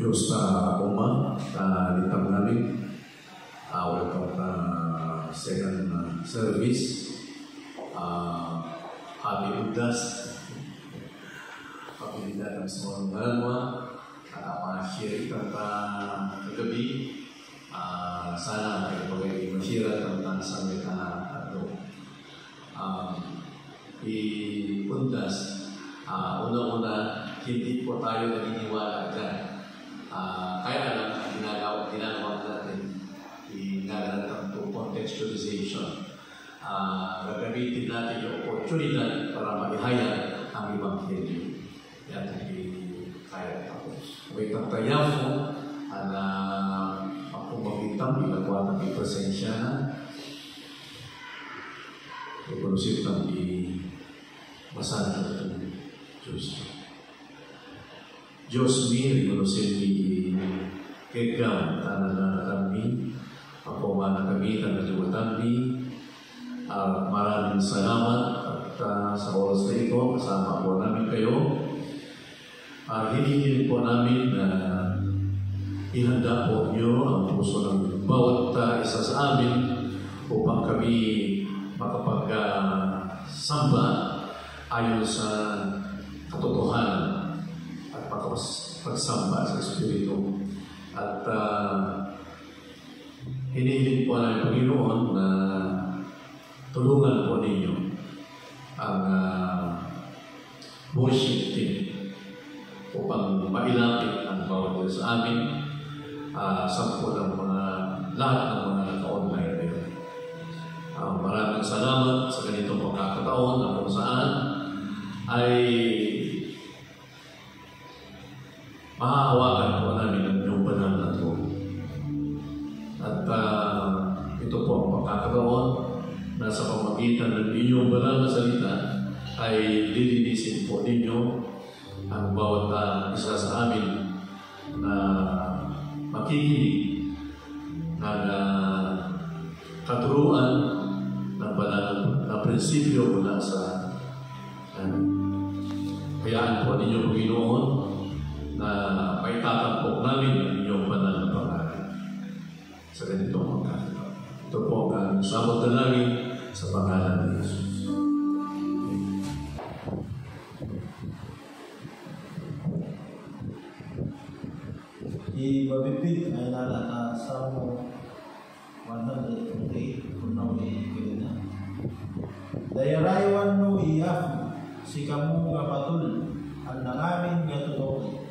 Diyos na umang litang namin. Welcome second service. Happy Budas. Pagpilitan sa mga ngalanwa. Share itang kagabi. Sana ay pag-i-share tentang sa mga i-Budas. Una-una, hindi po tayo naniniwala dyan. Kaya lang, ginagawa natin ginagawa to contextualization. Gagamitin natin yung opportunity para maihayag ang Ebanghelyo. Yan ang kaya tapos. May tagtayaw mo na makumagitan, ginagawa ng presensya na ipalusip ng masanang ng Diyos. Diyos mi, ipalusip ni Kegam, tanah na kami, pagpumana kami, tanah ni maraming salamat at sa oras na ito, kasama po namin kayo. Hinihilin po namin na ihanda po niyo ang puso ng bawat isa sa amin upang kami makapag-samba ayon sa katotohanan at pagsamba sa Espiritu. At hinihilin po namin Panginoon na tulungan po ninyo ang worship team upang mailapit ang bawat sa amin sa po ng lahat ng mga naka-online ngayon. Maraming salamat sa ganitong pagkakataon na kung saan ay mahahawakan po namin ang inyong banal na ito. At ito po ang pagkakataon na sa pamagitan ng inyong banal na salita ay lilinisin po ninyo ang bawat isa sa amin na makikinig ng katuruan ng banal na prinsipyo mula sa kayaan po ninyo Panginoon na maitatampok namin ang inyong banal na pangalan sa ganitong pagkakataon. Ito po ang sabot na namin sa pangalan ni Jesus. Ibabibig ay nalata sa mo 128 kung nauwi na. Dayaraywan no iyaf si kamu nga patul ang nangamin nga tutok.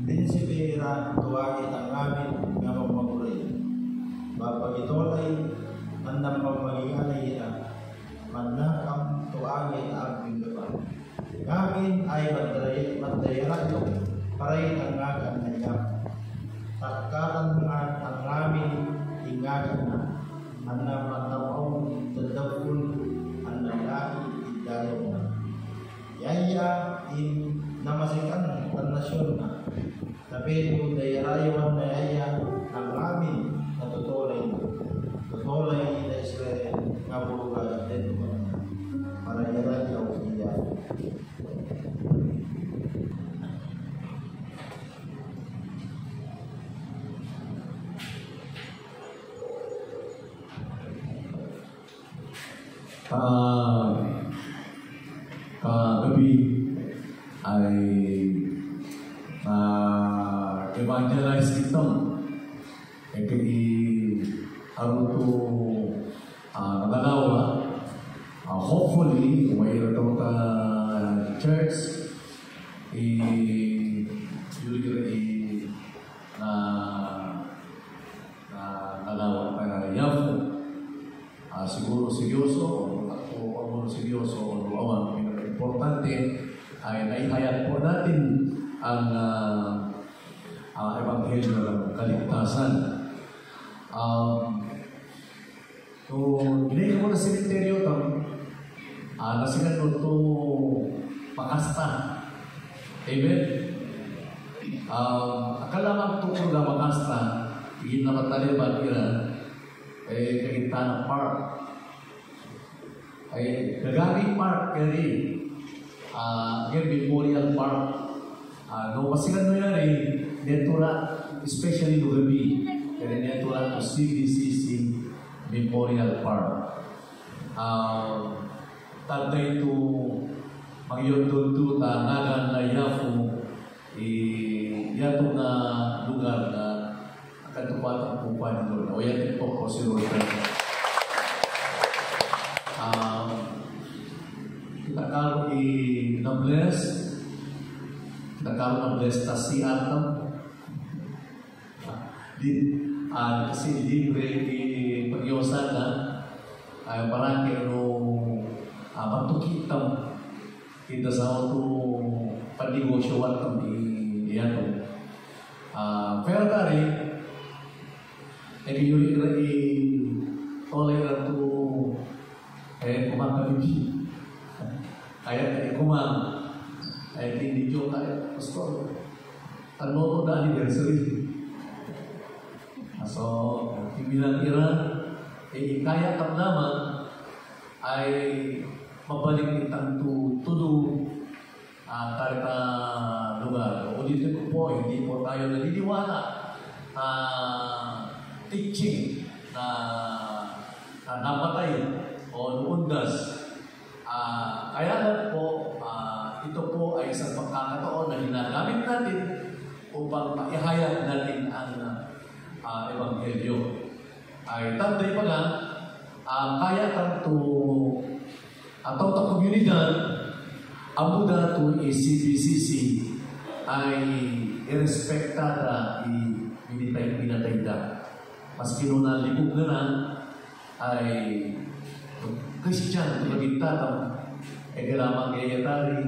Binsipira tuwagit ang amin nga pamaguray. Bapagitolay ang napamagiganay na manakam tuwagit ang pindapan. Ngamin ay magdayarayo paray ang ngagan na iyaf. Takatan nga ang amin ingagan na ang namatamaw dadapun ang lalaki idayaw na. Yaya in namasikan ang nasyon na tapi kung dayarayawan na yaya ang amin na tutulay na Israel nga buruga din para yarayaw iya. Kagabi ay evangelize kitang aron to nagalawa hopefully kung may ito church nagalawa para Yafo siguro seryoso o seryoso o luawan. Pinaka-importante ay naihayag po natin ang Ebanghelyo ng kaligtasan. Ginagawa ko na sementeryo ito, nasigan mo ito pakasta. Amen? Akala mang tukol na makasta, higit na mataliban Kagitana Park. Gagari Park, Memorial Park, no pasigan no yan netura especially no gabi kaya netura to CBCC Memorial Park. Tagday to magyodol ta nagan na Yafu yato na lugar na katupatan po pa nito. O yan po si Lord. Kita karo na-bless. Kita karo na-bless ta si Atam. Kasi libre pag-iwasan na ay parang kino matukitam kita sa auto panegosyo at iyan. Pero tari, tolerant to kumakabibi. Kaya kumang hindi nyo tayo, pastor. Ano to na anniversary? So, ibilang iran, kaya tam naman ay mabalik itang tulo karita lugar. Ulitin ko po, hindi po tayo naniniwala teaching na napatay o nuundas. Kaya lang po, ito po ay isang pagkakataon na hinagamit natin upang maihayag natin ang Ebanghelyo. Ay tanday pa nga, kaya tanto atau ta komunidad amuda to CBCC ay irespektada pinatayda. Maski nung nalibog na lang ay Christian tulagin tatam garamang gayatari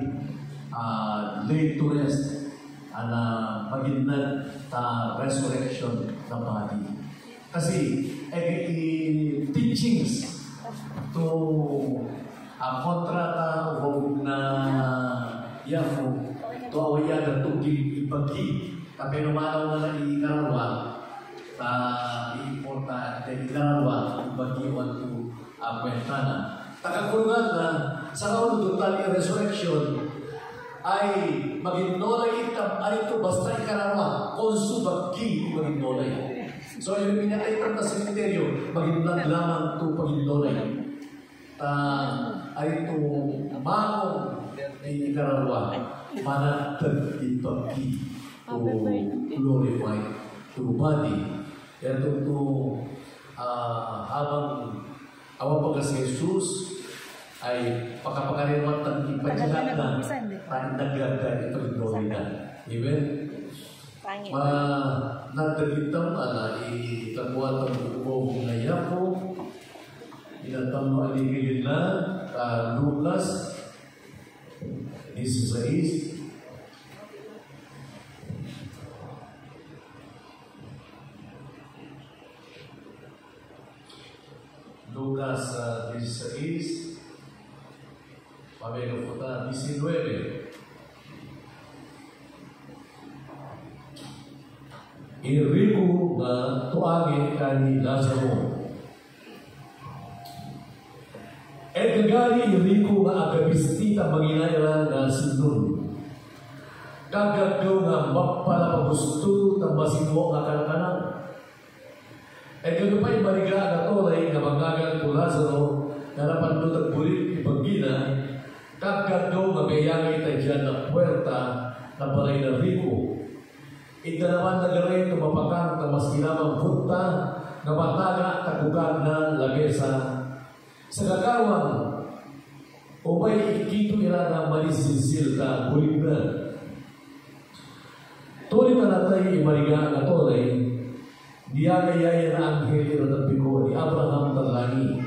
laid to rest na maginad ta resurrection na body. Kasi teachings to kontrata huwag na Yafu to awaya na tugig ibagi tapi numalaw na ikararwa ta iimporta at ikararwa ibagi wanto kwentana takakulungan na sa kaunod total resurrection ay maginolay itam arito basta ikararwa konsubagi maginolay. So yung pinatay ng sementeryo maginolay lamang to paginolay arito maong ay ikararwa manatag ipagi to glorify to body. Kaya ito habang awang pagka si Jesus ay pagkapakarinwan ng ipajagat na nagdaga ipag-glory na. Amen? Nagdagitam na itabuat ang buong na Yapo inatang maaligilin na Lucas 16 Lucas 16 Pabelo Puta 19 Irigo na tuagi kani Lazaro Gagari Irigo nga agabistita manginayla na sinun kagagaw nga mapala pagusto na masinwo nga kanakanan gagapay mariga nga tolay nga magagal ko Lazaro na napandutag bulit ibagina kagagaw nga bayangay tayo dyan na puwerta na balay na Rico igdalaman na garay tumapakang na mas ginamang punta na mataga tagugag na lagesa sa gagawang umay ikito nila na malisisil ka bulig na tuloy na natay imariga na tolay niyagayaya na anghel na nabiko ni Abraham talani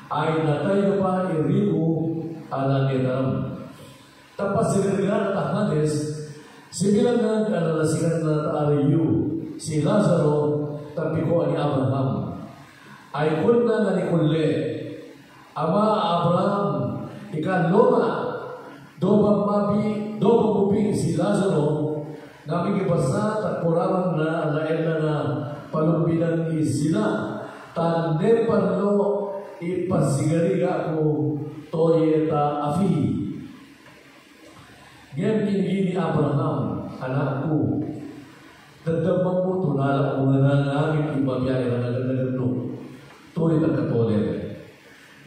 ay natay na pa irigo ala niyaram tapos sinirga na tahanes sibilangan analasigan na taariyo si Lazaro tapiko ni Abraham ay kunna na ni Kulle ama Abraham ikaloma dobang mubing si Lazaro nakikibasa at kurang na alaela na palumbinan ni sila tande panlo ipasigariga ako toyeta afi Gem ni Abraham anak ko, dadamang mo tunala ang mga nangangit ibabiyay na nagagano. Tuloy ang katolik.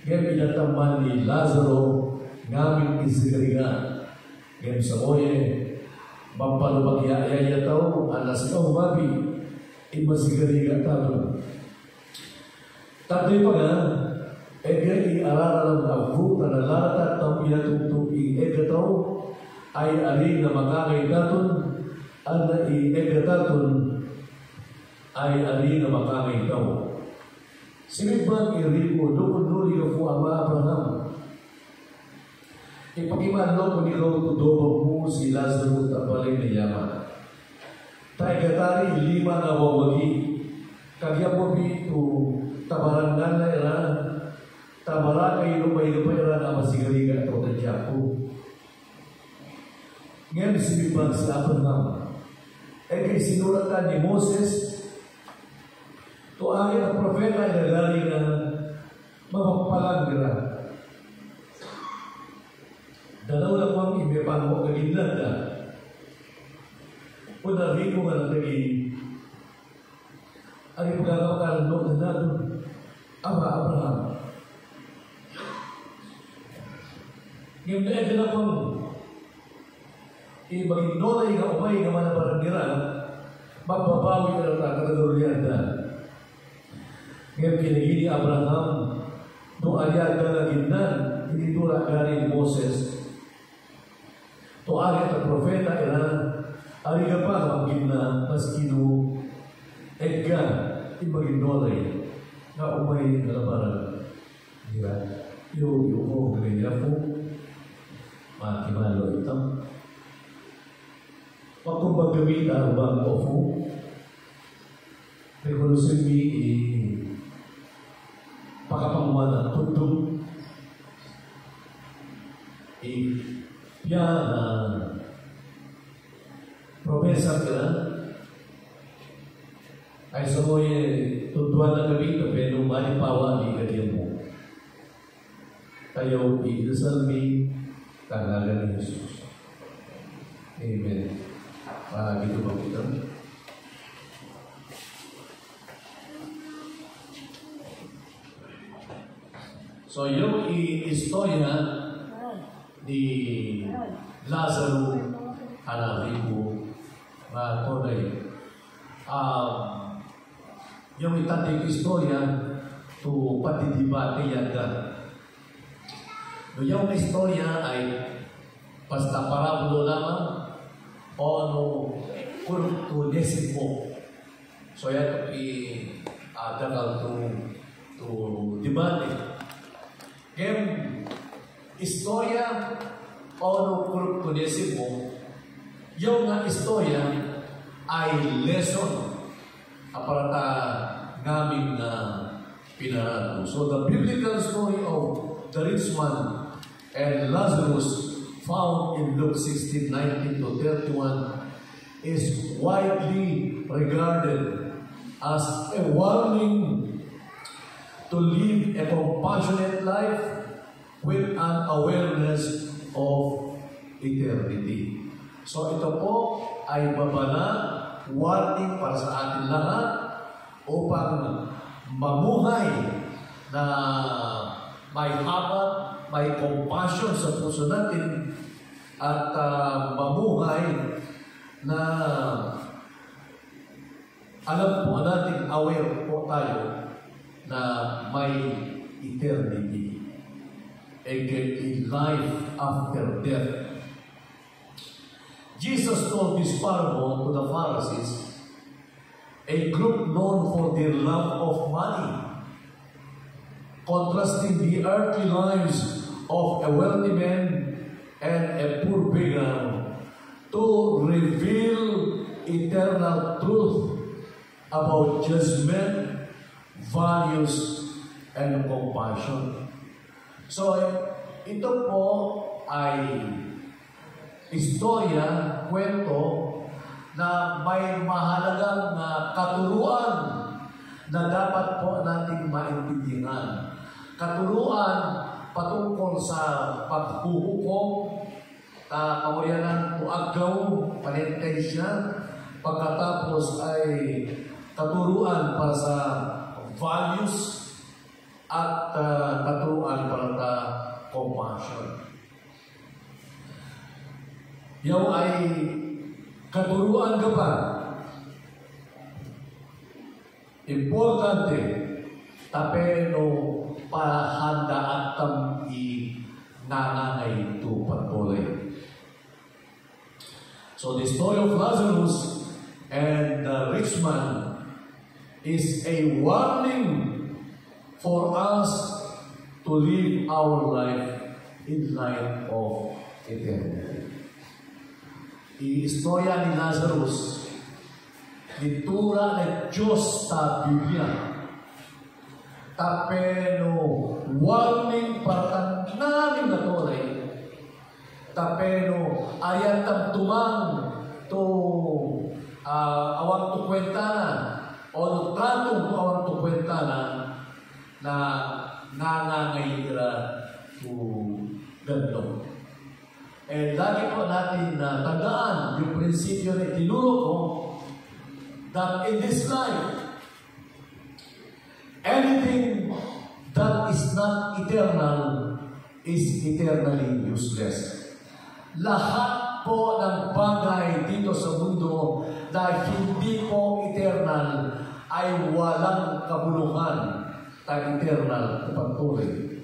Ngayon inataman ni Lazaro ngamit isigariga. Ngayon sa oye, mampalubagya tao, alas ikaw babi, imasigariga tao. Tapi pa nga, i-aralan ang fruta na lahat ng pinatutong i-egataw ay alin na makakaidaton ang na i-egataton ay alin na makakaidaw. Sinibang iripo, doon-duli ka po ang mga Abraham. Ipagimalo ko ni Lord Tudobang po si Lazaro at balay na yaman. Taigatari 5 na wawagi. Kagya po bito, tabarangan na iran. Tabara kayo lumay-lumay iran na masigaligan ito na Japo. Ngayon sinibang si Abraham. Kay sinulatan ni Moses, to akin ang propeta ay nagaling na mapagpalagra. Dalaw lang ang imepang mo kaginlan na. Una rin mo nga naging ang ipagagawa ka ng loob na natin, Abraham. Ngayon na ito na pang maging nolay nga umay nga manabaranggiran, magbabawi ka ng kakaduryan na. Ngayon kinagini Abraham, no aliad ka na ginnan, hindi nula galing Moses. To alit ang profeta iran, aliga pa ang ginnan, maskino, egga, ibagin nolay, na umay nalabaran. Diba? Yung mo, ganyan po, makimalo ito. Wag kong maggamit ang bang ofo, pero sabi pakapanguan ng tundong promesa ka ay sa mo tunduan na gabi pero malipawa ni kagyan mo. Tayo idasal mi tanggalan ni Jesus. Amen. Dito ba kita? So, yung istorya ni Lazaro Anaribo na tunay. Yung itating istorya to patidibate yan ka. Yung istorya ay basta parabulo lamang o no kurto desimo. So, yan dakal to debate. Ngayon, istorya o no desimo, yung nga istorya ay lesson aparata naming na pinarado. So the biblical story of the rich man and Lazarus found in Luke 16:19-31 is widely regarded as a warning to live a compassionate life with an awareness of eternity. So ito po ay babala, warning para sa atin lahat upang mamuhay na may habat, may compassion sa puso natin at mamuhay na alam po natin, aware po tayo na may eternity, a life after death. Jesus told this parable to the Pharisees, a group known for their love of money, contrasting the earthly lives of a wealthy man and a poor beggar to reveal eternal truth about judgment, values, and compassion. So, ito po ay istorya, kwento, na may mahalagang katuruan na dapat po nating maintindihan. Katuruan patungkol sa paghuhukom kawayanan o agaw, panintensya, pagkatapos ay katuruan para sa values at katuruan para sa compassion. Yaw ay katuruan ka pa. Importante, tapeno pahanda at tam'i nanangay ito patuloy. So the story of Lazarus and the rich man is a warning for us to live our life in light of eternity. Istorya ni Lazarus, nitura ng Diyos sa Biblia. Tapeno warning para namin natulay. Tapeno ayan tumang to awang to kwenta na o tratong awang to kwenta na nangangayira to gandong. Eh, lagi po natin tandaan yung prinsipyo na itinuro ko that in this life, anything that is not eternal is eternally useless. Lahat po ng bagay dito sa mundo na hindi po eternal ay walang kabuluhan at eternal na pagtuloy.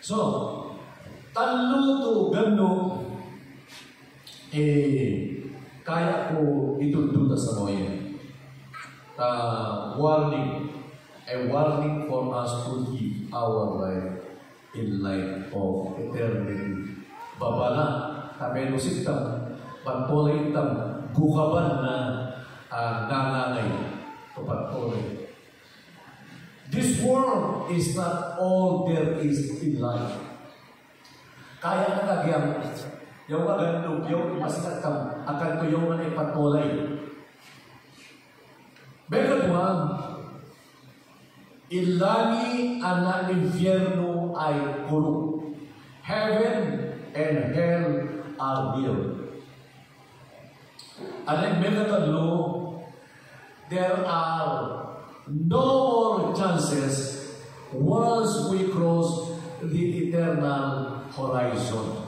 So, taluto gano kaya ko itutuda sa moya. Warning, a warning for us to live our life in light of eternity. Babala, tapeno sitam, patuloy itam, gukaban na nanganay to patuloy. This world is not all there is in life. Kaya na kagyang yung magandog, yung masikat kang akan ko yung manay patulay. Beka buwan, ilani ang infierno ay puno. Heaven and hell are real. And in Megatalo, there are no more chances once we cross the eternal horizon.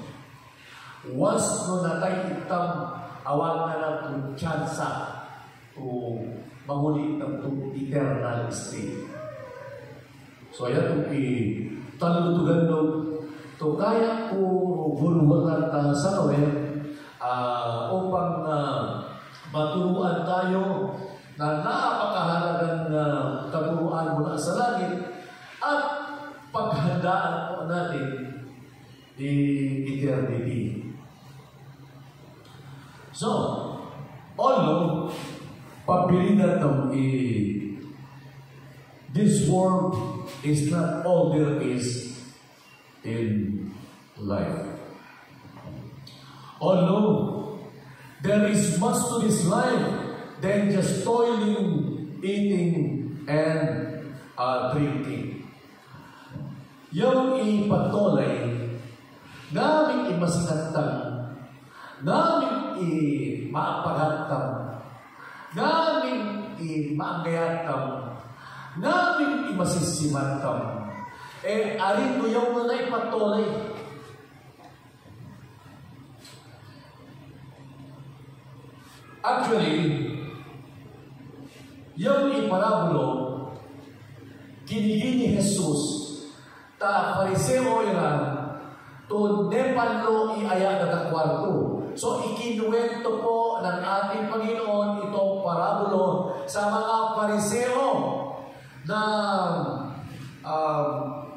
Once no natay itam awan na natin tsansa to mahuli itam to eternal state. So ayan itong talutugan no to kaya ko guluhan sa Noel upang maturuan tayo na napakahalagang katuruan mula sa langit at paghandaan po natin di eternity. So, although pabilidad ng this world is not all there is in life. Although there is much to this life than just toiling, eating, and drinking. Yung ipatuloy, namin imasinatang, namin maapaghatang, namin maangayatam, namin imasisimatam. Arin ko yung mga ipatuloy. Actually, yung iparabulo, kinigini Jesus, ta Fariseo iran, to nepalo iaya na kwarto. So, ikinuwento po ng ating Panginoon itong parabulo sa mga Fariseo na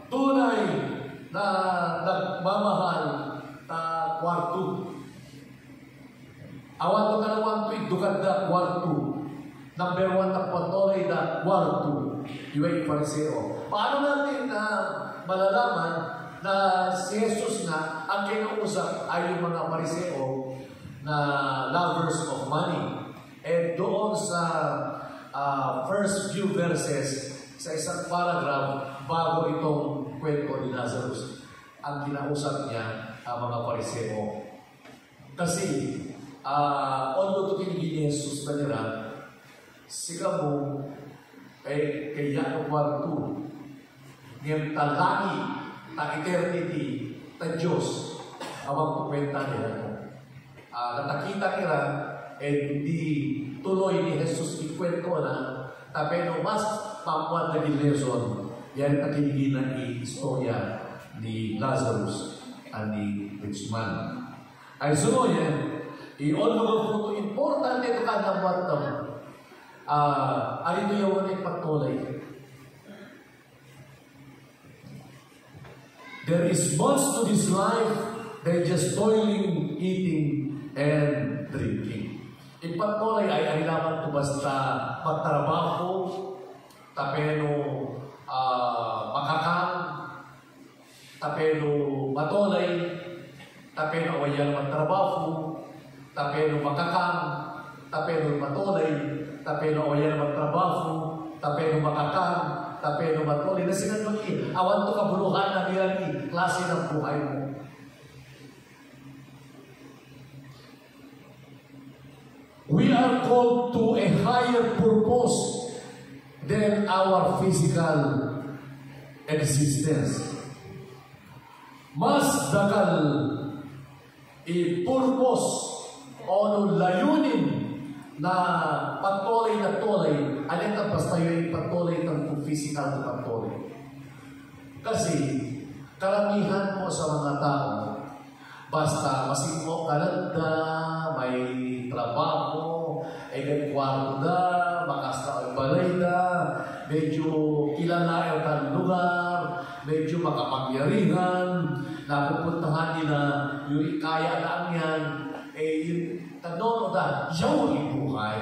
tunay na nagmamahal na kwarto. Awan to kalawang to idukad na kwarto. Number 1 na patuloy na kwarto. Yung Fariseo. Paano natin malalaman na si Jesus na ang kinausap ay yung mga Fariseo na lovers of money? And doon sa first few verses, sa isang paragraph bago itong kwento ni Lazarus, ang kinausap niya mga Pariseo. Kasi, although ito kinigin ni Jesus na nila, sika mo, kaya no kwarto, ngayon talagi, ta eternity, ta Diyos, awang kukwenta nila mo. Natakita nila, hindi tuloy ni Jesus ikwento na, pero mas pamuan na lesson, yan ang kinigin na istorya ni Lazarus at ni rich man. Ay suno yan, i-all po important ito ka na buwan na alito yung ay pagtulay. There is much to this life than just toiling, eating, and drinking. Ipagtulay ay lamang ito basta magtrabaho, tapeno makakang, tapeno matulay, tapeno awayan magtrabaho, tapeno makakang, tapeno matulay, tapeno awayan magtrabaho, tapeno makakang, tapeno matulay. Nasinan mo awan to kabuluhan na nilang klase ng buhay mo. We are called to a higher purpose than our physical existence. Mas dakal i-purpose o layunin na patuloy na tuloy, alin ang basta yung patuloy ng physical na patuloy. Kasi karamihan po sa mga tao, basta masigmo kalanda, may trabaho, ay gagwarda, makasta ang balay na, medyo kilala ang lugar, medyo makapangyarihan, napupuntahan nila yung kaya lang yan, yung tanong na, yaw ibuhay.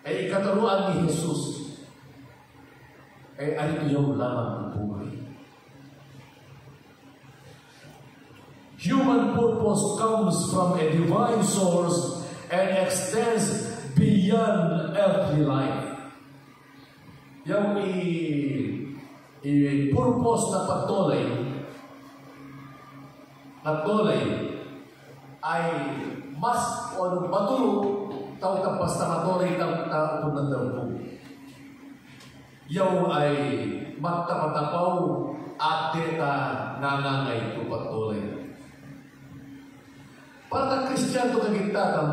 Ikataruan ni Jesus, ano yaw lamang ang buhay. Human purpose comes from a divine source and extends beyond earthly life. Yung i-purpose na patuloy ay mas o matulog tao tapos na matuloy ng tao ng dampo. Yung ay magtapatapaw at deta nanangay ko patuloy. Para Kristiyan ito kagitatan,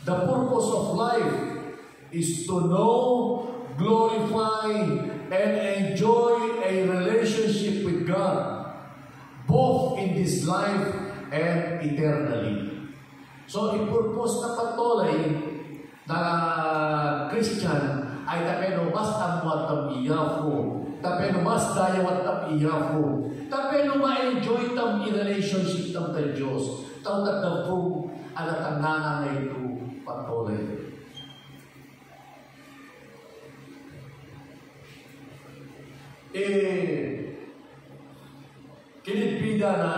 the purpose of life is to know, glorify, and enjoy a relationship with God, both in this life and eternally. So, i-purpose na patuloy na Christian ay tapeno mas amwat ang iyafo, tapeno mas dayawat ang iyafo, tapeno ma-enjoy tam i-relationship tam ka Diyos, tao nagdapong alatang nananay ito patuloy. Kinipida na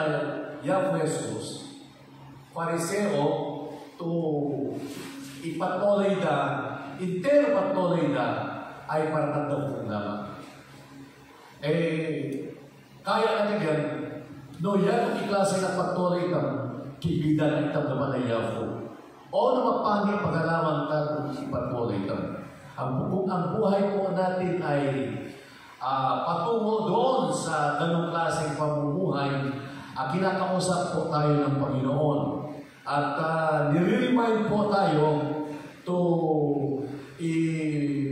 Yahweh Jesus, Pariseo, to ipatuloy na, patuloy na, ay parang nagdapong naman. Kaya natin yan, no yan ang iklase na patuloy na kibidan itang naman ay Yahweh. O na mapangin pag-alaman ka kung ipatuloy ito. Ang buhay po natin ay patungo doon sa ganong klaseng pamumuhay. Kinakausap po tayo ng Panginoon. At nire-remind po tayo to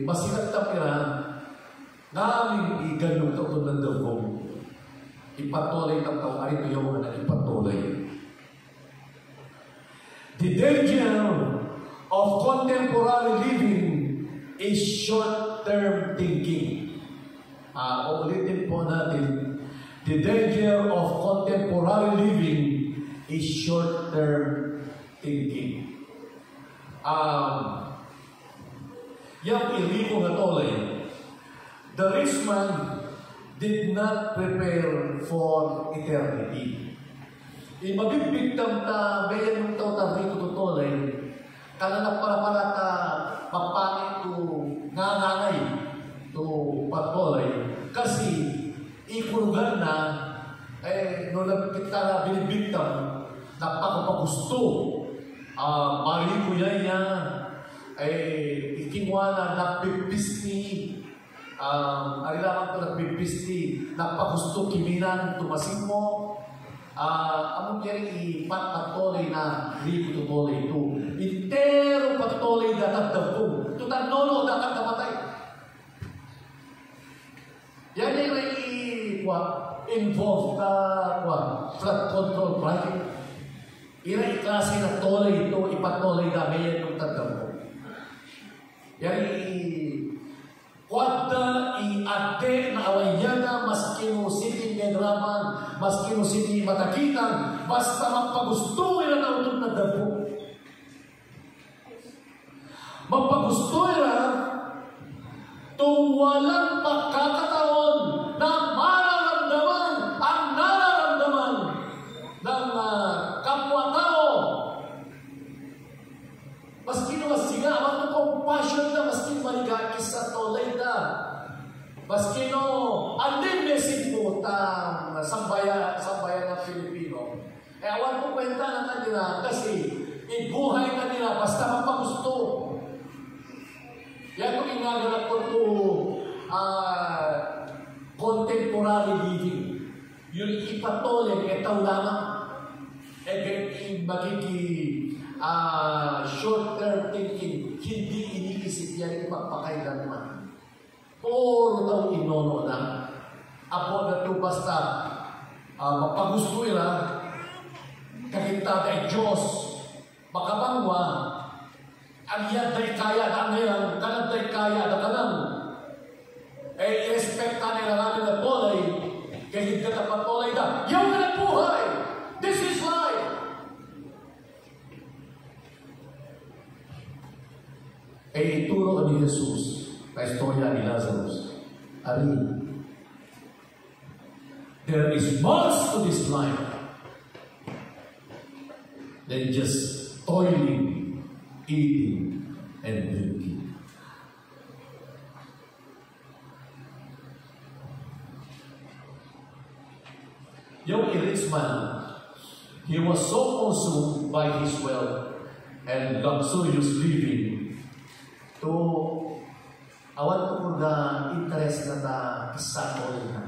masikat na pira namin ganong ito ng dagong. Ipatuloy ng tao. Ay ito yung na ipatuloy. The danger of contemporary living is short-term thinking. Ulitin po natin. The danger of contemporary living is short-term thinking. Yung iriko na tolay, the rich man did not prepare for eternity. Mabibigtam ta, bayan ng tao ta rito tutulay, kala na para ta mapangit to ngangangay to patuloy. Kasi ikurugan na, no Marikuya niya, ay ikinwa na nagpipisti, arilaman ko nagpipisti, nagpagusto kiminan, tumasin mo, among kaya ipatpatuloy na ribu tutuloy ito. Intero patuloy na tagdabong. Tutan nono na kagkamatay. Yan ay involved flood control project. Ira iklase na tuloy ito, ipatuloy na ngayon ng tagdabong. Yan Kuwada i-ate na awayana maski mo siti medraman, maski mo siti matakitan, basta magpagusto ila na utod na dabo. Magpagusto ila kung walang pagkakataon na mararamdaman ang nararamdaman ng kapwa-tao. Maski na masiga, ang compassion na maski maligakis sa tolay na. Maski no, andin message mo sambayan ng Pilipino. Awan ko kwenta na nila kasi ibuhay na nila basta magpagusto. Yan ko inaganap ko to contemporary living. Yung ipatole kaya tao lamang. Magiging short-term thinking, hindi iniisip yan ipagpakailanman. Puro daw inono na. Apo na ito basta mapagusto nila, kahita ay Diyos, makabangwa, ang yan day kaya na ngayon, kanang day kaya na kanang, ay irespekta nila namin na tolay, kahit ka na patolay na, yung ka na buhay! This is life! Ay ituro ni Jesus na istorya ni Lazarus. Ari, there is much to this life than just toiling, eating, and drinking. Yung rich man, he was so consumed by his wealth and luxurious living to awan ko na interest na kisah ko rin na.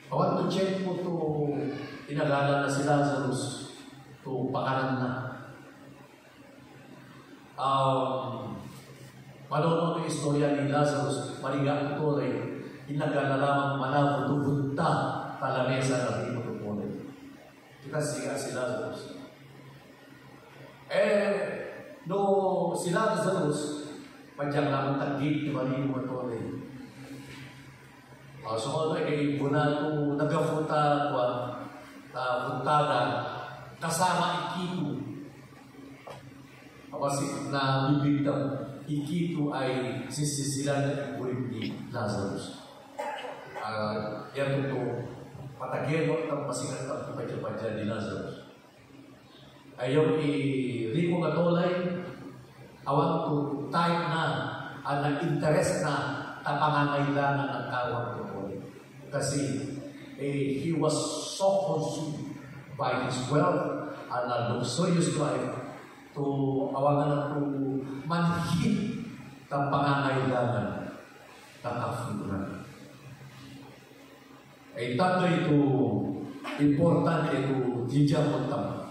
Awan to check mo to inagalan na si Lazarus to pakanan na. Manono ng istorya ni Lazarus, maligang ito rin, inagala lamang manabudubunta talamesa na rin mo ito rin. Kita siya si Lazarus. No, si Lazarus, padyang lang tagit, mali mo ito rin. So, ano ay buna ito, nagafuta ko, puntada, kasama ikitu. Kasi na bibigtang ikitu ay sisisilan na ibuhin ni Lazarus. Yan ito, patagero at pasikat ang ipadya ni Lazarus. Ayaw i-riko nga tolay, awan ko tayo na, na-interest na tapangangailangan ng kawang tolay. Kasi he was so consumed by his wealth and a luxurious life to awangan na to manhid ng pangangailangan ng kafuran. Ay tanto ito, importante ito, diyan mo tama.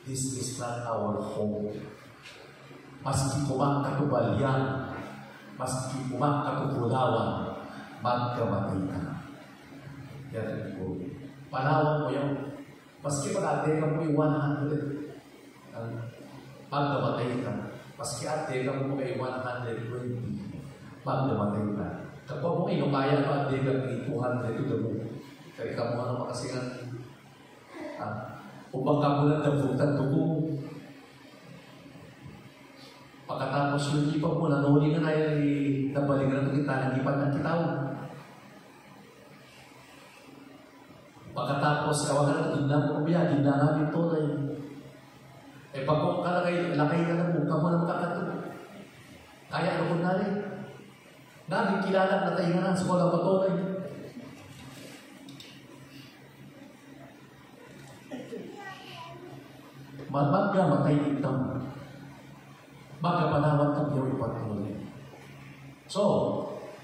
This is not our home. Maski kumang katubalyan, maski kumang katupulawan, magkamatay ka. Yan po. Panawan mo yung, maski pag-ate ka mo yung 100, magkamatay ka. Maski ate ka mo yung 120, magkamatay ka. Kapag mo inumaya pa, ate ka yung 200 to the moon. Kaya ka mo ano makasinan. Upang kamulan ng butan tuko. Pagkatapos yung ipa mo, nanuli ka na yung nabalikan ng kita, nagipan ng kitaw. Pagkatapos, kawagan na ito, ginda namin ito na yun. Pag kung lakay ka na mo, kamo na makakatulog. Kaya ano kung nari? Namin kilala na tayo nga sa walang patuloy. Magka matay itang magkapanawat ng iyong ipatuloy. So,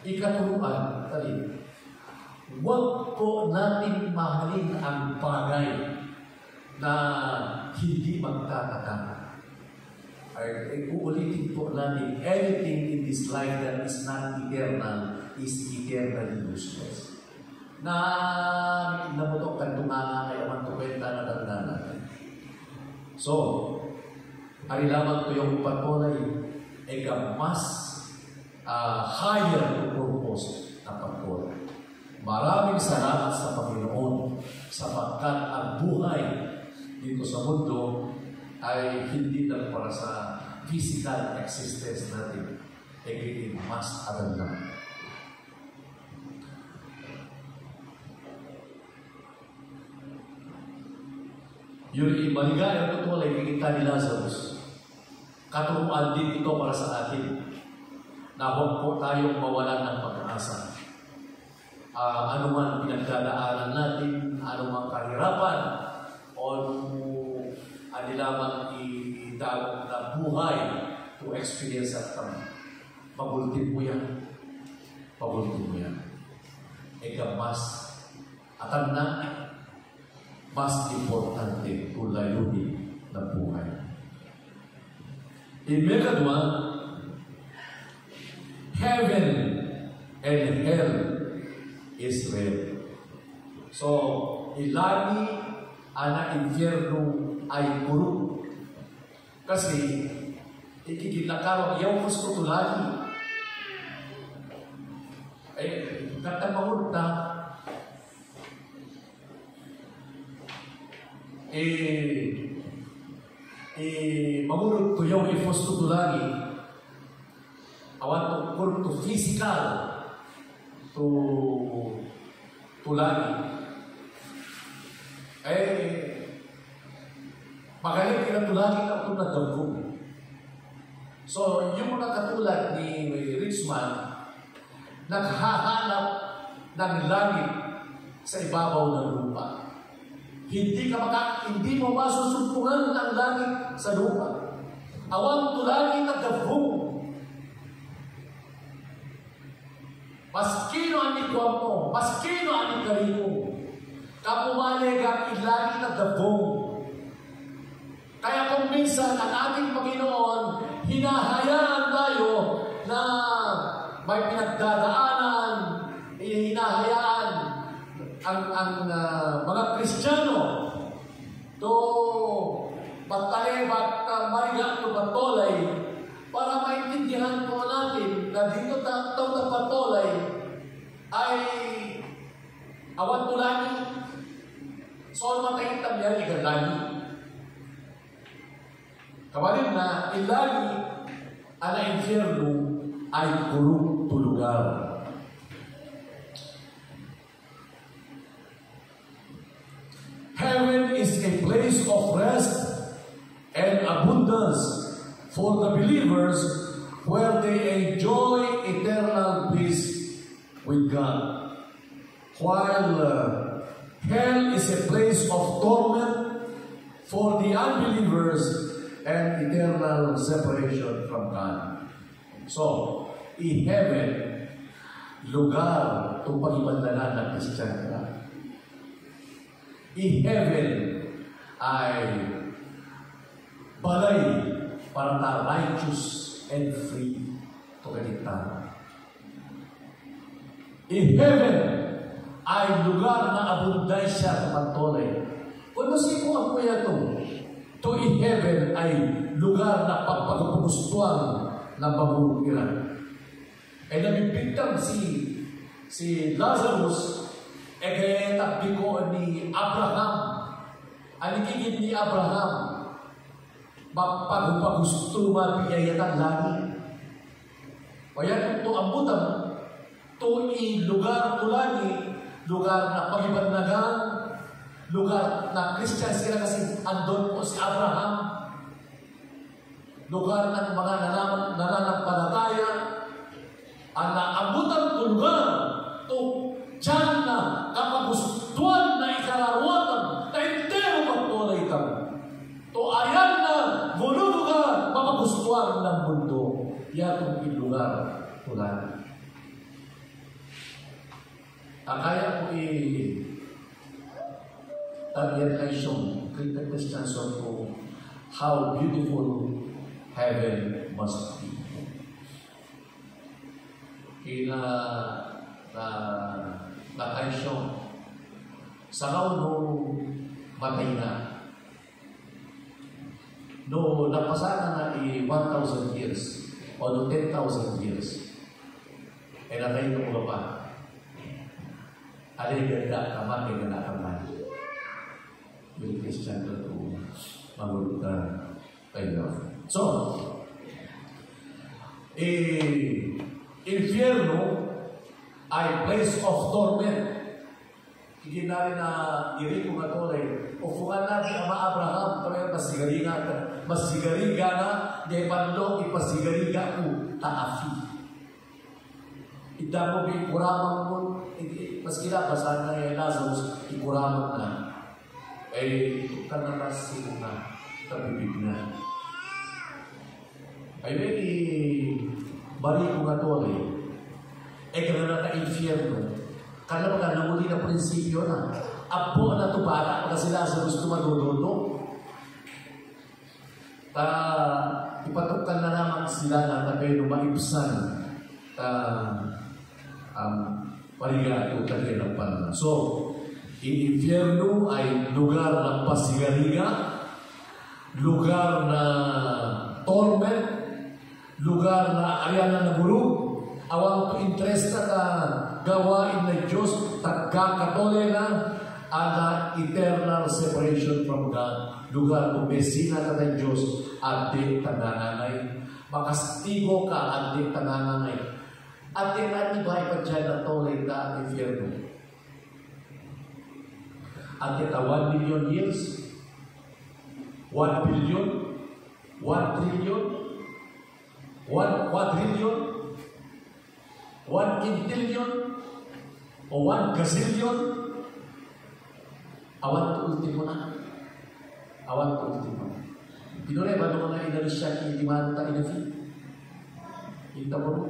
ikatuluan, tali, huwag po natin mahalin ang bagay na hindi magtataka. Ay, uulitin po natin, anything in this life that is not eternal is eternally useless. Na mo ito, kantunga kaya man ito kwenta na tanda natin. So, ari lamang ko yung patuloy ay mas higher purpose na patuloy. Maraming salamat sa Panginoon sapagkat ang buhay dito sa mundo ay hindi lang para sa physical existence natin, ay mas alam lang. Yung maligaya ang totoo ay kikita ni Lazarus. Katuruan din ito para sa atin na huwag po tayong mawalan ng pag-asa. Ano man pinagdadaanan natin, ano man kahirapan, o ano lamang idagog na buhay to experience at pagultin mo yan. Pagultin mo yan. Mas atan na mas importante kung layunin ng buhay. Ikatwa, heaven and hell is real. So, ilagi ang infierno ay puro. Kasi, ikikilakaw, iyaw gusto tulagi. Katamahod na, magulog ko yung gusto tulagi. Awan to physical to lagi. Magaling kinatulagi na ito na dagong. So, yung mga katulad ni Richman, naghahanap ng langit sa ibabaw ng lupa. Hindi mo masusumpungan ng langit sa lupa. Awan tulagi na dagong. Maskino ang ikuan mo, maskino ang ikari mo, kapumalega ilagi na dabong. Kaya kung minsan ang ating Panginoon, hinahayaan tayo na may pinagdadaanan, hinahayaan ang mga Kristiyano to batalebat mariga to batolay para maintindihan po natin na dito taong na patolay ay awan tulani. So, matayin tamyan ikalani. Kabalin na ilani ang infierno ay pulong tulugar. Heaven is a place of rest and abundance for the believers where they enjoy eternal peace with God. While hell is a place of torment for the unbelievers and eternal separation from God. So, in heaven, lugar itong pag-ibandalan ng Kristiyano. In heaven ay balay para na righteous and free to kaligtasan. In heaven ay lugar na abundansya sa pagtolay. Kung masiko ang kuya ito, to in heaven ay lugar na pagpagpugustuhan ng pamumukiran. Ay nabibigtang si Lazarus kaya tabi ko ni Abraham. Alikigid ni Abraham magpagusto mapiyayatan lagi. Kaya ito ang butam, ito lugar to lagi, lugar na pag-ibandagan, lugar na Christian sila kasi andon po si Abraham, lugar ng mga nananampalataya, ang naabutan to lugar, to dyan na kapagustuhan na ikararuatan, na entero magtulay kami. To ayaw ulan. Kaya ko realization, Christian ko, how beautiful heaven must be. Kina na-tension sa no matay na. No, napasana na 1,000 years o no 10,000 years. E natay ko mga pa. Alay ganda kaman, ay ganda kaman. Yung Christian na ito, magulutan tayo. So, infierno ay place of torment. Hindi na rin na iri ko nga tolay. Ufungan natin ama Abraham, kaya masigariga na, di panlong ipasigariga ko, taafi. Ida mo ikuramang mo, mas kinapasaan na yung Lazarus, ikuramang na. Ay, kanakasin na, tabibig na. Ay, may bari ko nga tolay. Kaya na infierno. Kala ba na muli na prinsipyo na apo na tubara pagka si Lazarus tumadododo. Ipatukan na naman sila na tayo maibsan parigato tayo ng So, infierno ay lugar ng pasigariga, lugar na torment, lugar na ariana na bulog, awang to interest na gawain ng Diyos, tagkakatole na ang eternal separation from God. Lugar kung besina ka ng Diyos, adik tanananay. Makastigo ka, adik tanananay. Adik na iba'y pa dyan na tole na infierno. Adik na 1 million years, 1 billion, 1 trillion, 1 quadrillion, 1 quintillion, o 1 gazillion, awan to ultimo na. Awan to ultimo. Pinure ba naman na inalis siya kinimanta inafi? Kita mo,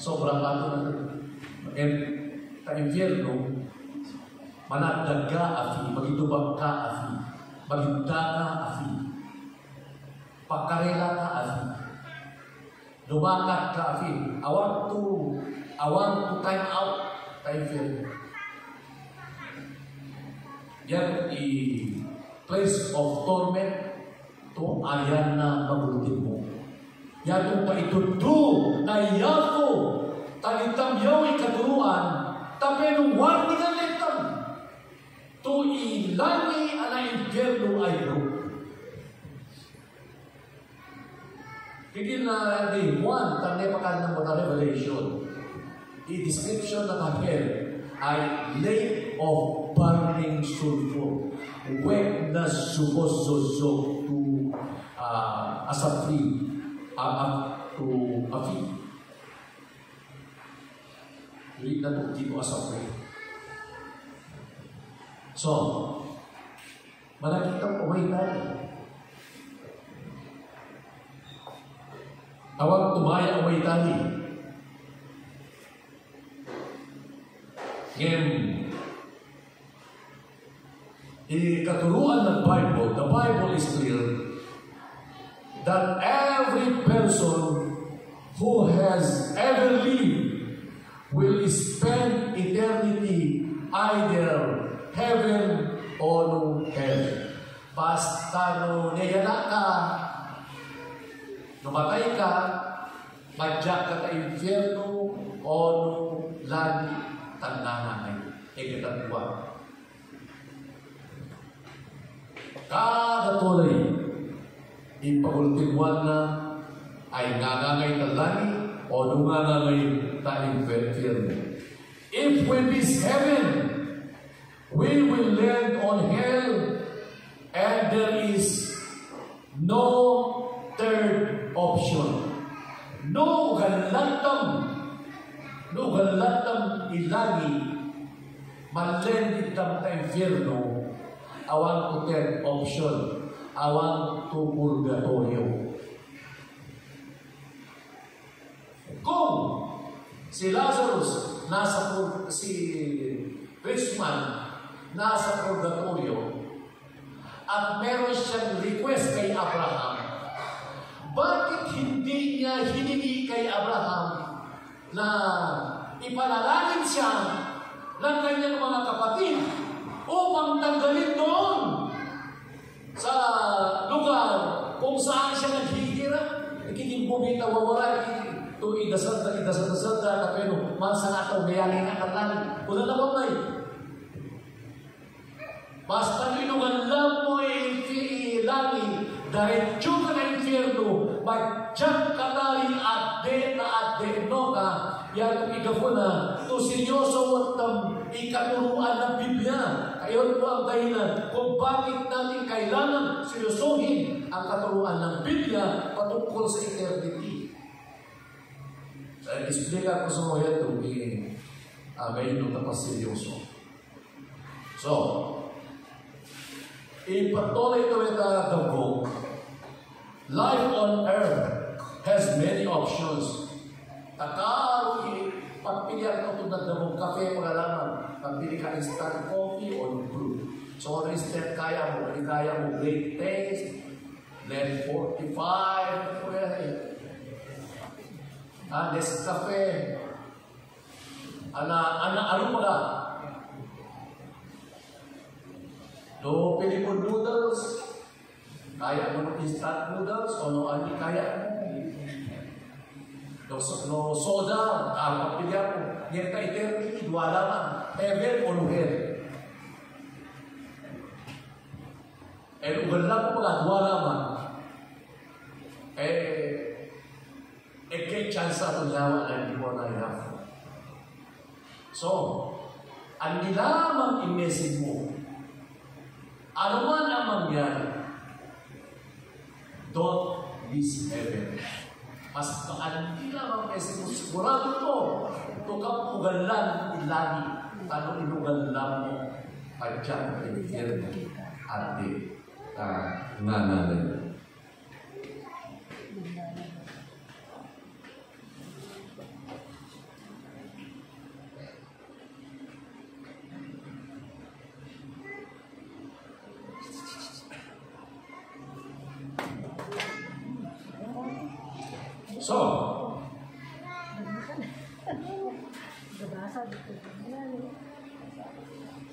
sobrang bato na ito. And ta-infierno, managdag ka afi, magitubag ka afi, maghinta ka afi, pagkarela ka afi, lumakat ka afi, awan to time out. Infierno. Yan place of torment to ayan na magulutin mo. Yan kung paitutu na iyako talitang yaw ikaturuan tapeno warning ang letam to ilani ang infierno ay bro. Higil na di Juan tanda pakan ng Revelation. I-description ng hell ay lake of burning sulfur. Wek na subososo to asapri, to afi. Ulit na to, tipo asapri. So, malakitang umay tayo. Awag tumaya umay tayo. Katuruan ng Bible, the Bible is clear that every person who has ever lived will spend eternity either heaven or hell. Basta no niyala ka, namatay ka, madyak ka sa infierno o no lagi tananay. Ikatatuwa. Kada tulay, ipagultiwan na ay ngangangay na lani o nungangangay na infierno. If we miss heaven, we will land on hell and there is no third option. No galatang ilagi malendit tam ta infierno. Awang to third option, awang to purgatorio. Kung si Lazarus si rich man nasa purgatorio at meron siyang request kay Abraham, bakit hindi niya hiningi kay Abraham na ipanalangin siya ng kanyang mga kapatid upang tanggalin doon sa lugar kung saan siya naghihira? Ikiking bumita wawala, ito idasal na pero mansa nga ito, mayangin nga lang. Kung na may basta inugan lang mo ilangin dahil diyo ka na infierno, magdiyan ka na rin at no ka, yan ang igafo na ito seryoso at ikaturuan ng Biblia. Kayon po ang dahilan kung bakit natin kailangan seryosohin ang katuruan ng Biblia patungkol sa eternity. So, explica ko sa mga ito, ngayon ito pa seryoso. So, ipatuloy ito the book. Life on earth has many options. Pagpilihan ko ito ng damong kape, magalaman. Pagpili ka instant coffee or brew. So, instant kaya mo great taste, then 45, Nescafe, ano mo na? No Philippine noodles, kaya mo ng instant noodles, o no ano kaya mo? No soda, pagpilihan mo, ngayon ka eternity, wala man, heaven or hell. Ugal lang po mga wala man. Kay chance ito nawa na hindi mo na enough. So, ang nilamang i-message mo, ano man ang mangyari, don't miss heaven. Mas ang nilamang message mo, sigurado mo, ito ka ugalan ilagi, tanong inugalan mo, at dyan ka i-heaven at di nananayin. So,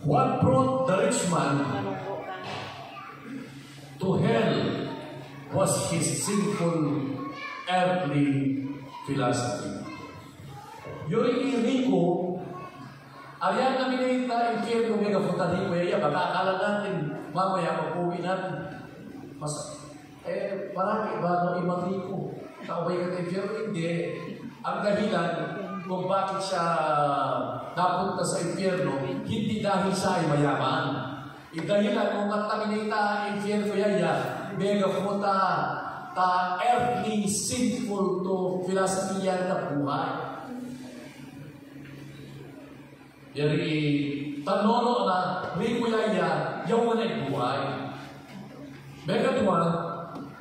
what brought the rich man to hell was his sinful earthly philosophy. Yung Enrico, ariyan na minita infierno may kapunta ni Kuya, baka akala natin mamaya mapuwi natin. Parang iba no ibang Enrico. Kaubay ka infierno, hindi. Ang dahilan kung bakit siya napunta sa infierno, hindi dahil siya ay mayaman. Dahilan kung mataminita infierno yaya, mega pumunta earthly sinful to philosophy na buhay. Yari tanono na Rico yaya, yung manay buhay. Mega tuwan,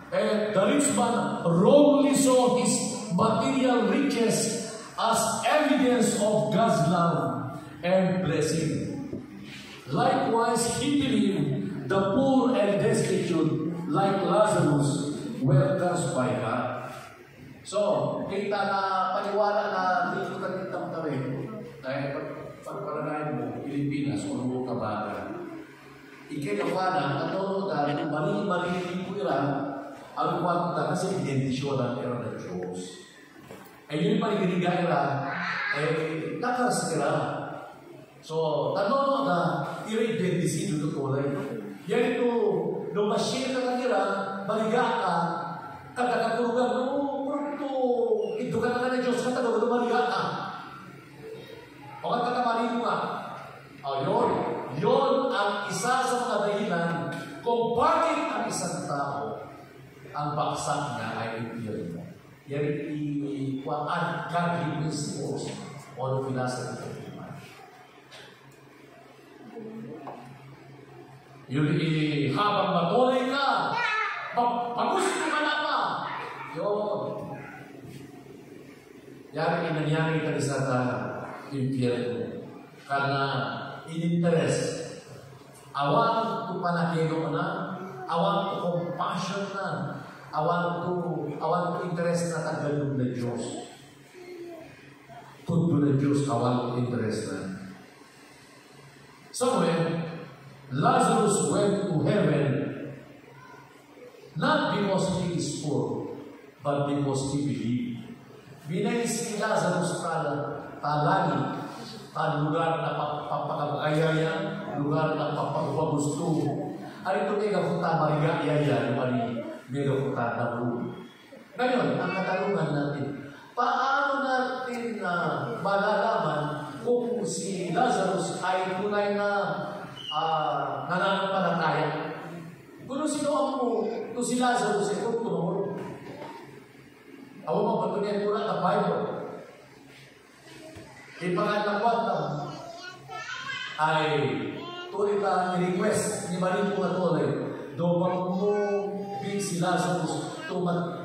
the rich man wrongly saw his material riches as evidence of God's love and blessing. Likewise, he believed the poor and destitute, like Lazarus, were cursed by God. So, kita na paniwala na dito ka kitang tawin, dahil pagparanayan mo, Pilipinas, o mo kabaga. Ikinawana, ano na, mali-mali po nila, ang kwanta kasi bendisyon ang era ng Diyos. Yun pa yung ginigayra, nakaras nila. So, tanong na, i-bendisi dito kulay. Yan ito, nung masyil ka kanila, baliga ka, kagakatulugan, ito ka na ng Diyos, katagawa, baliga ka. O katamali mo nga. Yun ang isa sa mga dahilan kung bakit ang isang tao ang baksak niya ay impyerno. Yan ang godly principles o philosophy of life. Yun habang matulay ka, pag-usip ka na pa. Yun. Yari inanyari ka sa impyerno. Karena in-interest. Awan ko panakino na, awan ko compassion na, awan ko interest na tagalog na Diyos. Kundo na Diyos, awan ko interest na. Somewhere, Lazarus went to heaven not because he is poor, but because he believed. Binay si Lazarus talagi, lugar na papakagayaya, lugar na papagusto. Ari ito may gaputa marigayaya, may gaputa na buo. Ngayon, ang katanungan natin, paano natin malalaman kung si Lazarus ay tunay na nananampalataya? Kung sino kung si Lazarus ay kung tumulong. Awa mo ba ito niya na Bible? Ipangalan kwanta ay tuloy ka ni-request ni Marin po ito dobang mo bin si Lazarus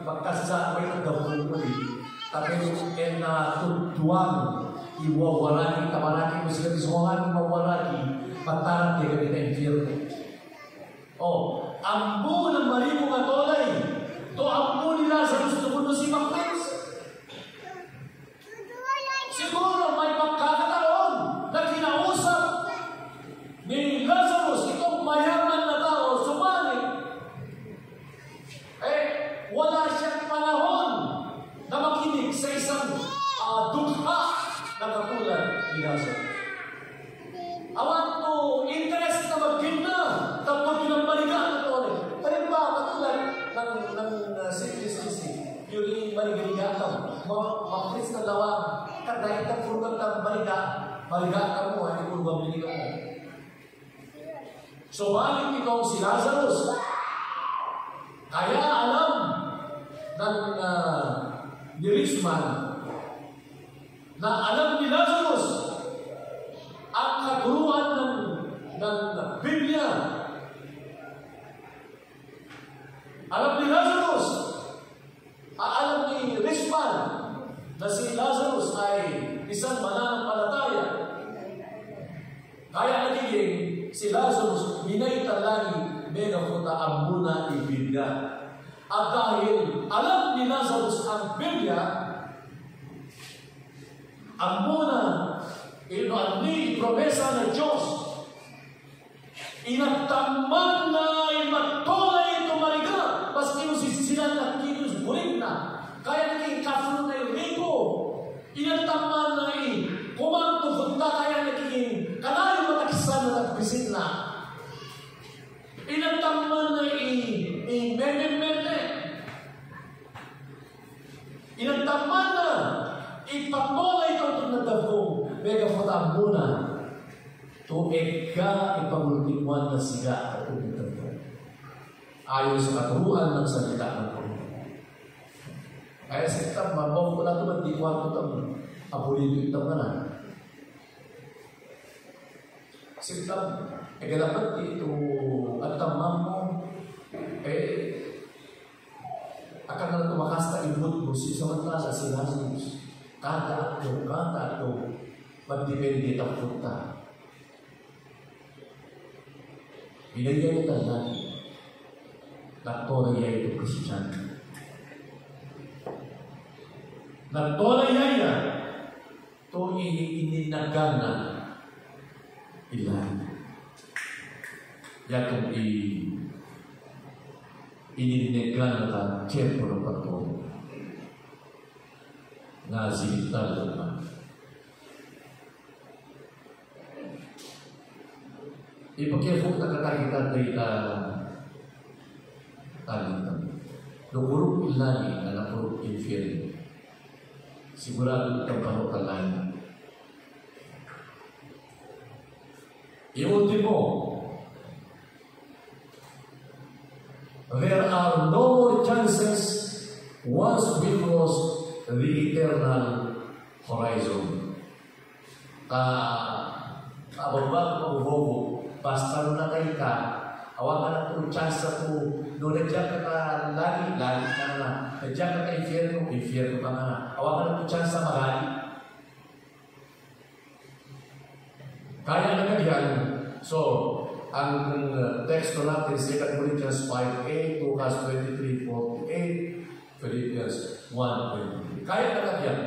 magkasasaan may nagdabong mo tapi tutuan iwawaraki kamaraki mo sila disungan iwawaraki pataran dia kami na infierno. Oh, ambo ng Marin mo katolay to ambo ni Lazarus tumuno si Macphails. Siguro may pagkakataon na kinausap ni Lazarus itong mayaman na tao, subalit wala siyang panahon na makinig sa isang dugha na katulad ni Lazarus. Awan to interest na magkinda tapos pinambalikan ito pero ba katulad ng simplicity yung maligaligatang mapris na lawang kadahit ang purgang ng baligatang mo ay purgang binigyan mo. So balik itong si Lazarus kaya alam ng Nirisman na alam ni Lazarus ang katuruan ng Biblia. Alam ni Lazarus, alam ni Nirisman na si Lazarus ay isang mananampalataya. Kaya nagiging si Lazarus minaitalagi megapunta ang muna ni Biblia. At dahil alam ni Lazarus ang Biblia, ang muna ni promesa ng Diyos, inagtamad na imatolay ito mariga, mas kinusisilan at kinusburin na, kaya naging kafro na yung riko, inagtamad na kumantufunda, kaya naging kanayo matakisan na nagbisin na, inagtamad na meme-meme, inagtamad na ipatolay ito itong nadabong megafotam muna tuig ka ipagultimuan na siga at umitan ko ayon sa katuruan ng salita ng Panginoon. Kaya sa itam, mabawang ko na ito di kwarto itang abulito itang na sa itam, dapat ito at tamang mo akan na tumakas na imut mo samantala si Lazarus kada at magdepende ang punta. Binigyan ito natin nagtolay ito Christian. Nagtolay na ito ininagana ilan. Yakong ininegana ka tiyempo ng pagtulong na zilitan naman. Ipagkifok na katagitan tayo talitan. Lumurog ilani na napurog infierno. Sigurado itong panukalan. Iultimo, there are no more chances once we cross the eternal horizon. Abang-bang pag-ubobo, basta na kayo ka, Awan ka na po, chance na po. No, nandiyan ka lagi ka na. Nandiyan ka infierno ka na. Awan ka na po, chance na marami. Kaya na ganyan. So, ang teksto natin, 2 Corinthians 5:8, 2 23, 48, Philippians 1:23. Kaya na ganyan.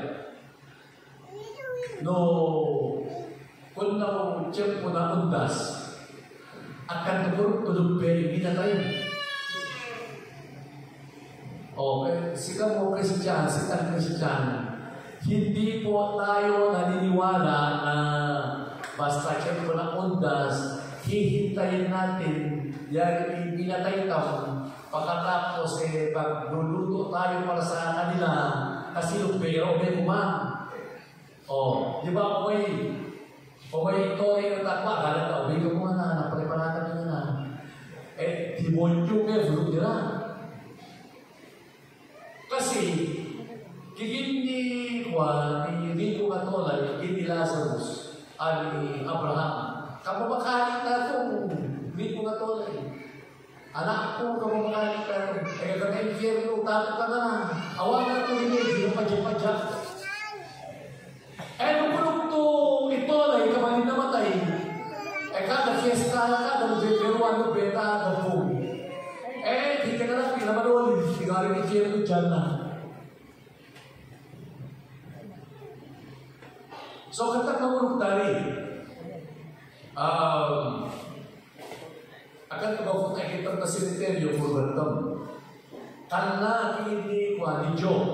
No, kung na tiyempo na undas, akan tulog hindi na tayo. Okay, sika mo Christian, hindi po tayo naniniwala na basta tiyempo na undas, hihintayin natin, yan pinatay tao, pagkatapos pagluluto tayo para sa kanila, kasi lupero, may kumang. Oh, di ba kung may ito ay natakwa, kala ka, uwi ka mo na, napreparatan nyo na. Demonyo kayo, bulog nila. Kasi, kigindi ni Rico Catolay, ni Lazarus, ni Abraham. Kamabakalit na itong Rico Catolay. Anak ko, kamabakalit na itong. Kaka-infierno, takot ka na. Awan na ito, hindi mo padyak-padyak. Nung bulog to ito, kamalin namatay. Kada fiesta, kada beruan, beta, gabong. Di ka na lang, pinamanol. Sigarin ni Jerry dyan na. So, katang namulog tali. Akan tumawag na ikitang na sineteryo for Bertam. Kana kini kwa ni Joe.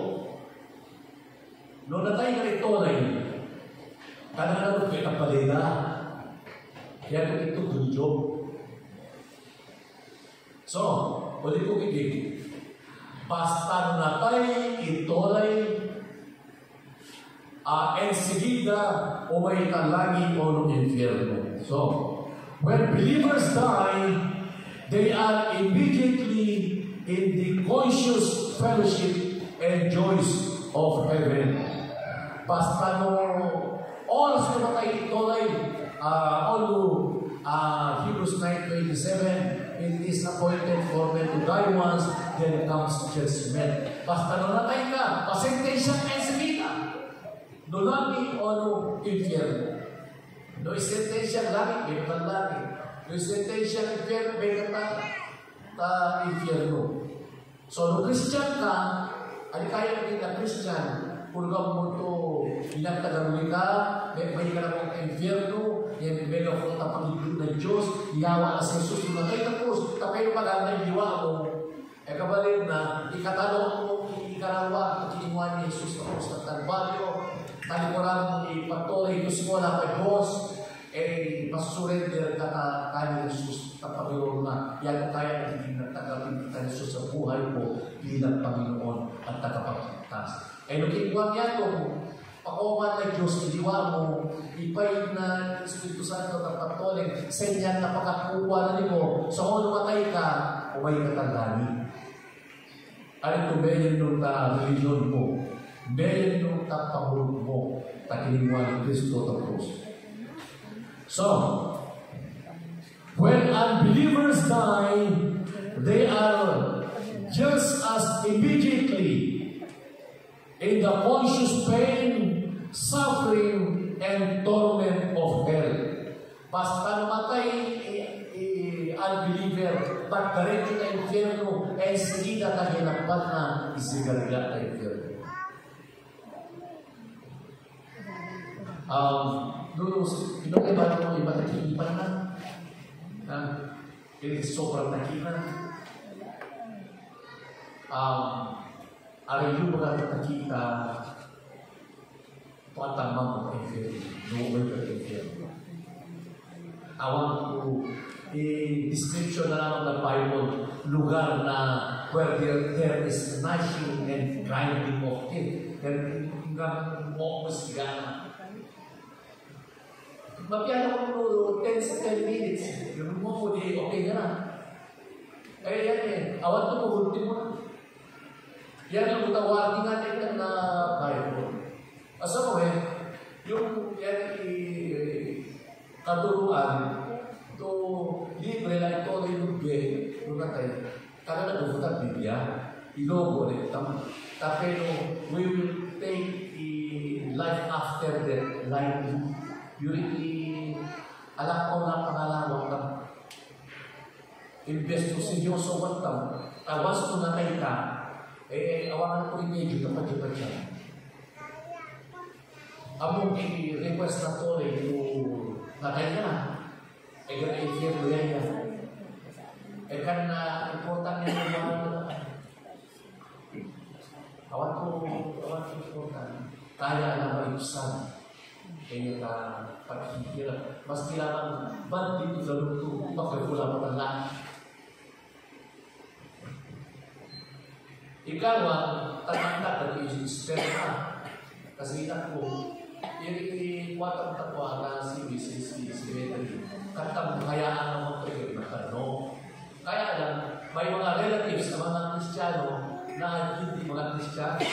No natay ka ito na yun. Kana na kaya kapalina. Kaya kung ito dunjo. So, ulit ko kikik. Basta natay ito ay enseguida o may talagi o ng infierno. So, when believers die, they are immediately in the conscious fellowship and joys of heaven. Basta no oras na matay ito ay Hebrews 9:27, it is appointed for men to die once, then comes judgment. Basta no natay ka, pasentensya ka enseguida. No langit o no infierno. No sentensya langit, may katang langit. No sentensya infierno, may katang infierno. So, no Christian ka, ay kaya mo na Christian, kung mo ito pinagtagaruli ka, may ka na mong infierno, yan may ka kung tapagigil ng Diyos, iyawa na sa Jesus, kung natay tapos, tapay mo maganda yung iwa mo, kabalin na, ikatalong mo, ikarawa, kinuha ni Jesus tapos ng Kalbaryo, talikuran mo, ipatuloy ko simula kay Diyos, masusurrender ka kanya ni Jesus, tapagiro na, yan kung kaya nagiging nagtagapin kita ni Jesus sa buhay mo bilang Panginoon at tagapagligtas. Nung kinuha niya ito, pakuman ng Diyos, iliwa mo, ipay na Espiritu Santo at pagtuloy, sa inyan na pagkakuha na nito, sa kung lumatay ka, umay katagani. Ano ito, bayan nung religion mo, bayan nung pahulog mo, takinimuha ni Kristo tapos. So, when unbelievers die, they are just as immediately in the conscious pain, suffering, and torment of hell. Basta namatay unbeliever, pagkareto na infierno, enseguida na hinapan na isigarga na infierno. Iba nakikipan na. Sobrang nakikipan. Arayo mga nakikita patamang mga infierno. Noong mga infierno. Awan ko, description na naman ng Bible, lugar na where there is gnashing and grinding of teeth. Then, hanggang mo masigana. Magkano ko 10 minutes. Yung mo po di okay ka na. Yan awan ko puhultin mo na. Yan ang utawarin natin na Bible. Asa mo yung yan katuluan, ito libre lang ito yung Ito tayo, kada nagpupunta Biblia, ilogo ulit. Tapos, we will take the life after death lightly. Yuri, alam ko na pangalawang na invest ko seryoso matang, tawas ko na kayo ka, awangan ko rin medyo na pati-pati. Among i-request na to yung nakay na, gana i-fear ko yan yan. Kan na important yan yung awan ko important. Kaya na maipsan. Kaya ka pagkikira. Mas kailangan ba't dito sa luto, pagkakula pa lang. Ikaw ang tanang-tanang i-step ka. Kasi ako, yung kwatang takwa na si Betty, katang hayaan naman ko yung matanong. Kaya lang, may mga relatives na mga Kristiyano na hindi mga Kristiyano.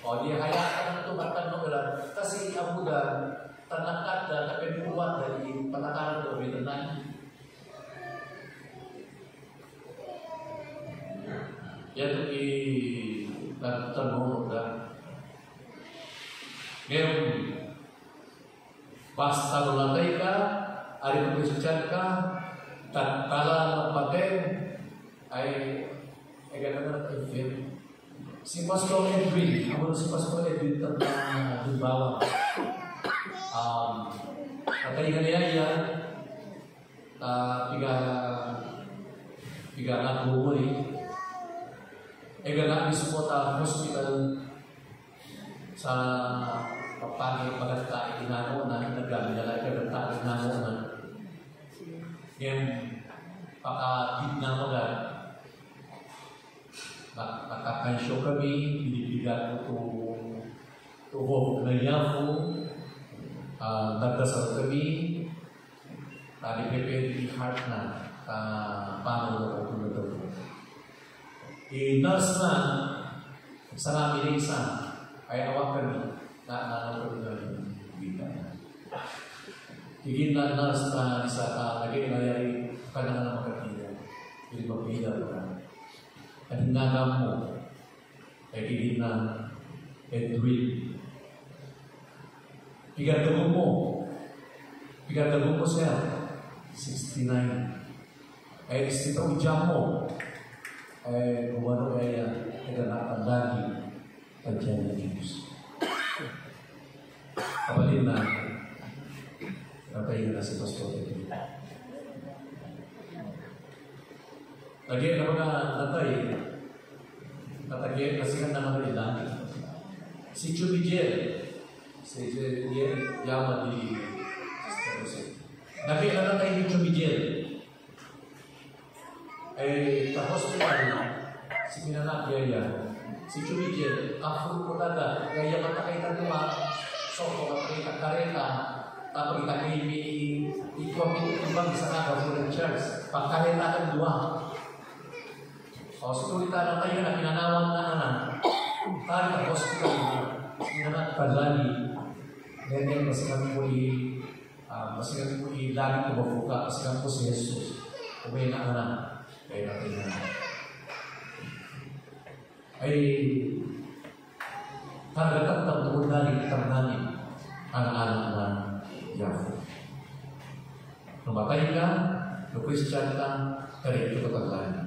O, di hayaan na ito matanong lang. Kasi ang Buddha, tanakat na napinuwat dari panakaran ko bitanan. Yan nagtanong na. Ngayon, basta lulatay ka, ari Kristyan ka, tatkala ng patay, ay gano'n na tayo. Si Pastor Edwin, ako si Pastor Edwin na halimbawa. Patay ka niya yan, piga nga bumuli. Gana mismo ta hospital sa papangit maganda inanonan, naggamila ka ganda inanonan. Ngayon, paka-gitna mo na, nakakansyo kami, binibigan ko tuhog na yapo, nagdasal kami, nalipipin i-heart na, paano ko kumadaw. I-nurse na, sa namin isa, ay awak kami, na bigla na. Higit na nurse na isa, lagi nangyari, kailangan na makakita. Hindi mapila ka. At hinagam mo, ay higit na Edwin. Pigatagong mo siya, 69. Ay istitaw jam mo, ay gumano kaya, naganapan lagi, pagyan ng Diyos. Kapalin na, napay na si Pastor Edwin. Lagi na mga natagay kasi ka naman nila. Si Chubigel, si Chubigel, yaman ni Sister Jose. Lagi na natay ni Chubigel. Ay, sa hospital, si Minanak Yaya, si Chubigel, afro ko talaga, kaya matakay ka naman, so kung matakay ka kareta, tapos itakay i-commit ibang isa na ka church, pagkareta ka dua. O, sukulita lang tayo na pinanawang na tayo ang hospital niya. Sinanak padlani. Ganyan, mas kami po lagi kumafuka. Mas kami po si Jesus. Umay na anak. Kaya natin na. Ay, talagang tagtawag namin, ang anak na Yahweh. Numatay ka, Christian ka, kaya ito kataglan.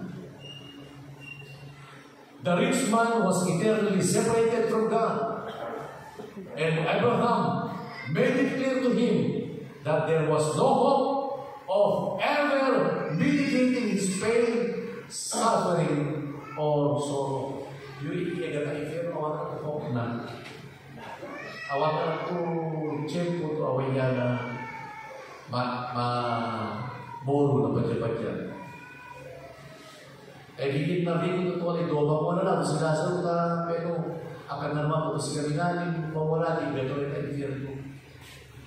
The rich man was eternally separated from God. And Abraham made it clear to him that there was no hope of ever mitigating his pain, suffering, or sorrow. Yuri kaya if awak hope na. Awak to chempo to awaya na moro na padya-padya. Higit na rin ito ito, mawala lang, sinasal ka, pero akan naman po sa kalinganin, mawala din, beto rin ang infierno.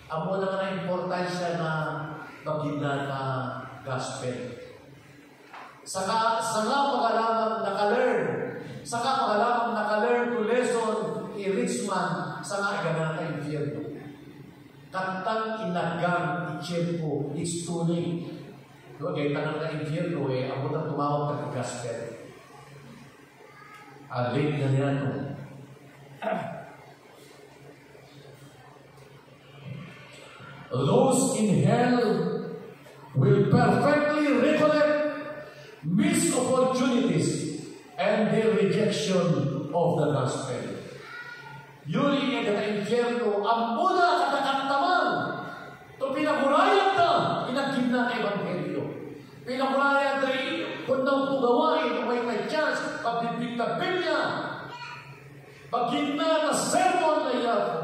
Ang muna nga na importansya na magigna na gospel. Saka pag-alamang naka-learn to lesson i-rich man, saka gana na infierno. Kantang inagam, i-chempo, it's too late. Kaya tanang na infierno, abot ang tumawag gospel. Alin na yan. Those in hell will perfectly recollect missed opportunities and their rejection of the gospel. Yun yung kata-infierno, ang muna katakantaman. Ito pinagurayan na, inagin na kay Evangelyo. Pinagurayan na rin, kung nang pugawain, kung may chance, pagbibig na Biblia, pag-gitna na sermon na yato,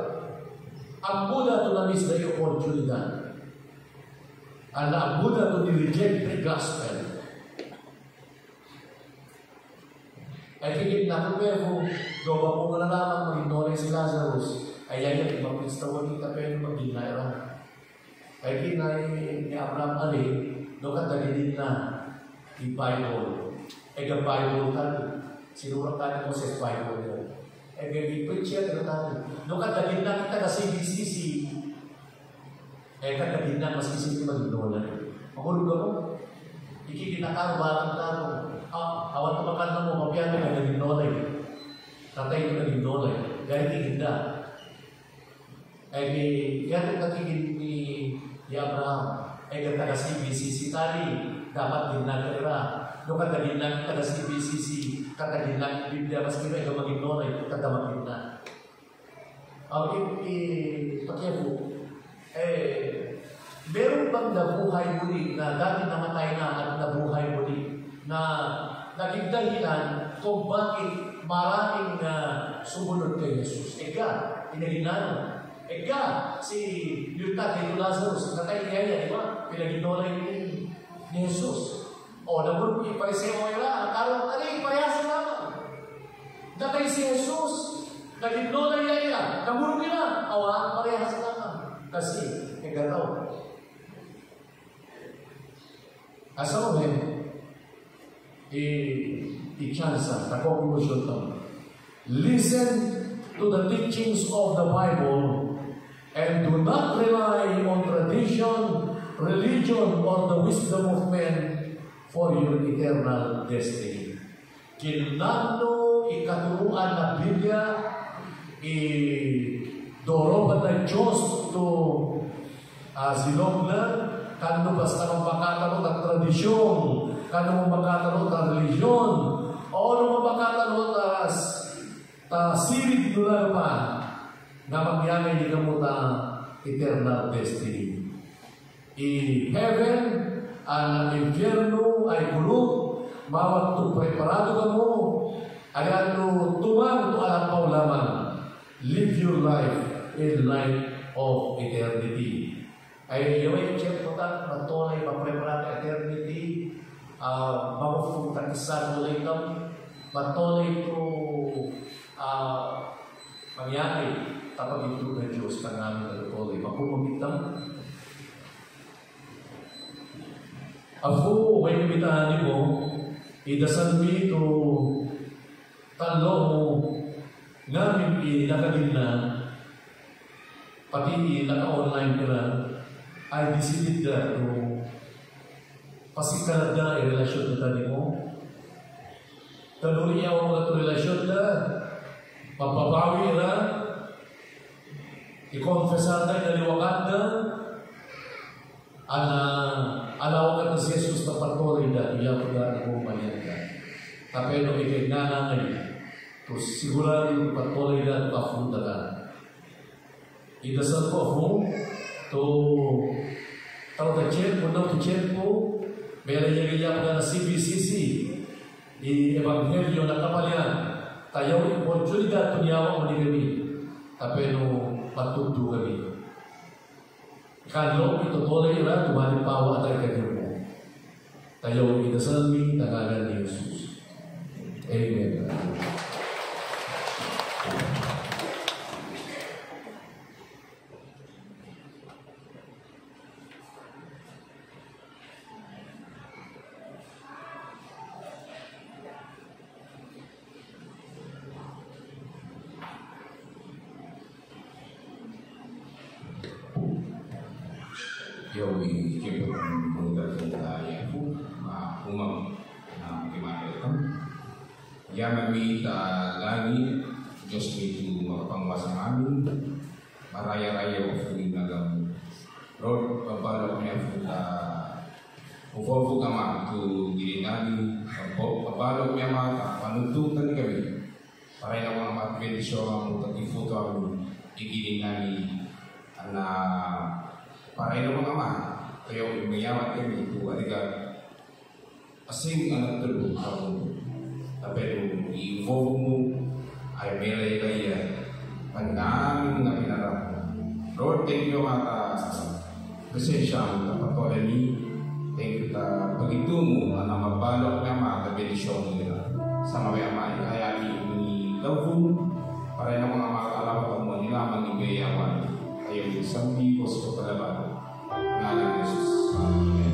ang muna ito na miss na yung oportunidad. Ang muna ito ni-reject the gospel. Ay higit na kung gawa mo na lamang mag-ignore si Lazarus, ay yan yung mag-instawan kita pero mag-ginayra. Ay kinay ni Abraham Ali, no kadalinin na yung Bible. Ay ang Bible ka, sinurang ka mo sa Bible yun. Ay gagipit siya ka no kadalin na kita na CBCC, ay kadalin na mas isip mag-ignore. Mahulog ako, ikikinakaroon taro. Awan ko makan mo, mapiyano ka naging nolay. Tatay ko naging nolay. Gaya tiginda. Ay kaya katigin ni Abraham, ay kata kasi BCC tali, dapat din nagkira. No katagin lang kita kasi BCC, katagin lang Biblia, mas kita ikaw maging nolay, katagin na. Pakiyapo, meron bang nabuhay muli na dati namatay na at nabuhay muli? Na naging dahilan kung bakit maraming sumunod kay Jesus. Eka, inaginano. Eka, si Tatay Lazarus, natay niya, di ba? Pinaginolay ni Jesus. O, namun ipariseo nila, karong parehas naman. Natay si Jesus, naginolay niya, namun nila, awa, parehas naman. Kasi, gataw. Asa mo i-chansa, conclusion to. Listen to the teachings of the Bible and do not rely on tradition, religion, or the wisdom of men for your eternal destiny. Kinano ikaturuan na Biblia, idoroban na Diyos to siloglan, kano basta magpakataro ng tradisyon, kano magpakataro ng religion, o ano magpakataro ta sirig nula pa na magyamay di kamo ta eternal destiny. I-heaven, ang infierno ay kulog, mawag to preparado ka mo, agano tumang to alapaw lamang. Live your life in light of eternity. Ay yung check po ta, matunay mapreparado eternity, mamufuntan isa mo lang kami, matunay to mangyari tapos ito na Diyos ka namin na tuloy. Mapumagitan. Ako, may kumitahan mo, idasal mi ito, talo mo, namin nakagin na, pati naka-online ka na, ay decided na ito, pasikalad na i-relasyon na tani mo. Tanuli ako mga ito relasyon na, mapabawi na, i-confess natin na liwakan na, alaw ka na si Jesus na patuloy na iya ko na ibumayan ka. Tapi nung ikinanangay, to sigurado patuloy na pakunda ka. Idasal ko ako, to tao na check po, to check po, meron niya ko na CBCC, i-evangelyo na kapalyan, tayo oportunidad to niya ako ni kami. Tapi nung patuto kami. Kalau itu boleh lah, Tuhan bawa atas kehidupan. Tayo idasal mi tangalan ni Yesus. Amen. Yo, we keep on moving that umam na gimana ito. Yaman mi lagi, Diyos mi ito makapangwasa namin, maraya-raya o fuling nagang Lord, pabalo kami ang futa, upo kama ito gilinani, pabalo kami ang mga panututan kami, para na mga matbendisyon ang tagifuto ang igilinani, na para na mga ama, kaya umayawat kami ito, adiga, asing anak tulog ako, tapi i-involve mo ay melay-laya ang namin na pinarap. Lord, thank you mga presensya mo kapatuloy ni. Thank you ta pagito mo na mabalok na mga benedisyon nila sa mga amay kaya ni love para na mga makakalapat mo nila mag-igayawan kayo isang bigos ko palaban. Ngalan ni Jesus. Amen.